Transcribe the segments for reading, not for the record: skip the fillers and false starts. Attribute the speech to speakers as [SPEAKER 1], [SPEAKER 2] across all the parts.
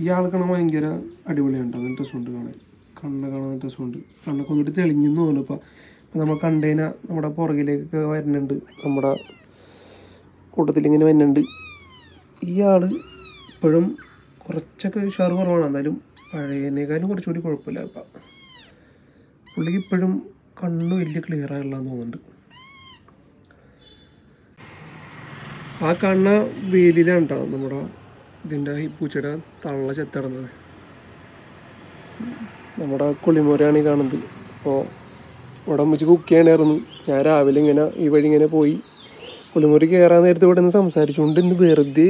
[SPEAKER 1] ഈ ആൾക്കാണ് ഭയങ്കര അടിപൊളിയാണ്. അങ്ങനത്തെ രസമുണ്ട് കാണാൻ. കാണാൻ രസമുണ്ട്. കണ്ണൊക്കെ ഒന്നിട്ട് തെളിഞ്ഞെന്ന് തോന്നുന്നു. ഇപ്പം നമ്മൾ കണ്ടതിന് നമ്മുടെ പുറകിലേക്കൊക്കെ വരുന്നുണ്ട്, നമ്മുടെ കൂട്ടത്തിലിങ്ങനെ വരുന്നുണ്ട്. ഈ ആൾ ഇപ്പോഴും കുറച്ചൊക്കെ ഉഷാറ് കുറവാണ്, എന്നാലും പഴയതിനേക്കാളും കുറച്ചുകൂടി കുഴപ്പമില്ല. ഇപ്പം പുള്ളിക്ക് ഇപ്പോഴും കണ്ണ് വലിയ ക്ലിയർ ആയില്ലാന്ന് തോന്നുന്നുണ്ട്. ആ കാണുന്ന വേലിയിലാണ് കേട്ടോ നമ്മുടെ ഇതിൻ്റെ ഈ പൂച്ചയുടെ തള്ള ചെത്തിടന്നത്. നമ്മുടെ കുളിമുറിയാണ് ഈ കാണുന്നത്. അപ്പോൾ ഇവിടെ അമ്മച്ച് കുക്ക് ചെയ്യണമായിരുന്നു. ഞാൻ രാവിലെ ഇങ്ങനെ ഈ വഴി ഇങ്ങനെ പോയി കുളിമുറി കയറാൻ നേരത്തെ ഇവിടെ നിന്ന് സംസാരിച്ചുകൊണ്ട് ഇന്ന് വെറുതെ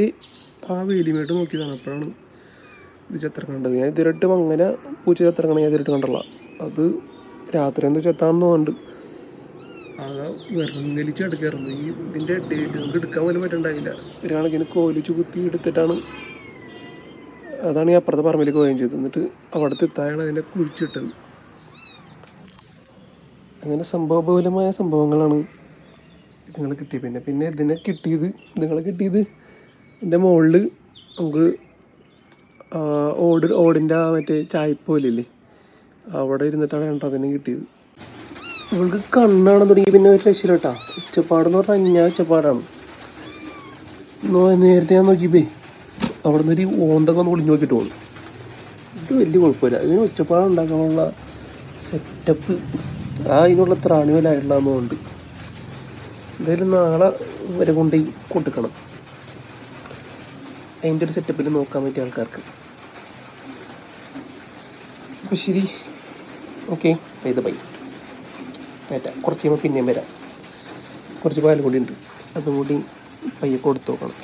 [SPEAKER 1] ആ വേലിമേട്ട് നോക്കിയതാണ്. അപ്പോഴാണ് ഇത് ചിത്രം കണ്ടത്. ഞാൻ ഇതിലിട്ട് അങ്ങനെ പൂച്ച ചിത്രക്കണം ഞാൻ ഇതിലിട്ട് കണ്ടല്ല. അത് രാത്രി എന്ത് ചെത്താണെന്ന് തോന്നുന്നുണ്ട്. ആകെ വിറങ്ങലിച്ച് എടുക്കായിരുന്നു. ഈ ഇതിൻ്റെ ഇടയിൽ നമുക്ക് എടുക്കാൻ പോലും പറ്റുന്നുണ്ടായില്ല. ഒരു കണക്കിന് കോലിച്ച് കുത്തി എടുത്തിട്ടാണ്, അതാണ് ഈ അപ്പുറത്തെ പറമ്പിലേക്ക് പോവുകയും ചെയ്തത്. എന്നിട്ട് അവിടുത്തെ എത്തായാണ് അതിനെ കുഴിച്ചിട്ടത്. അങ്ങനെ സംഭവബഹുലമായ സംഭവങ്ങളാണ് ഇതുങ്ങൾ കിട്ടിയത്. പിന്നെ ഇതിനെ കിട്ടിയത് ഇതിൻ്റെ മുകളിൽ നമുക്ക് ഓടിൻ്റെ മറ്റേ ചായ്പ പോലില്ലേ, അവിടെ ഇരുന്നിട്ടാണ് കേട്ടോ അതിനെ കിട്ടിയത്. ഇവൾക്ക് കണ്ണാണെന്ന് തുടങ്ങി പിന്നെ ഒരു രക്ഷയില്ല കേട്ടോ. ഉച്ചപ്പാടെന്ന് പറഞ്ഞാൽ അന്യായ ഉച്ചപ്പാടാണ്. നേരത്തെ ഞാൻ നോക്കിയപ്പോ അവിടെ നിന്നൊരു ഓന്തൊക്കെ ഒന്ന് ഒളിഞ്ഞു നോക്കിയിട്ട് പോകുന്നു. ഇത് വലിയ കുഴപ്പമില്ല. ഇതിന് ഉച്ചപ്പാട് ഉണ്ടാക്കാനുള്ള സെറ്റപ്പ് അതിനുള്ള ത്രാണിവലായിട്ടുള്ളതെന്നുണ്ട്. എന്തായാലും നാളെ വരെ കൊണ്ട് കൊടുക്കണം. അതിൻ്റെ ഒരു സെറ്റപ്പിൽ നോക്കാൻ പറ്റിയ ആൾക്കാർക്ക്. അപ്പോൾ ശരി, ഓക്കെ, ബൈ. കുറച്ച് കഴിയുമ്പോൾ പിന്നെയും വരാം. കുറച്ച് പാലും കൂടി ഉണ്ട്, അതും കൂടി പയ്യെ കൊടുത്തു നോക്കണം.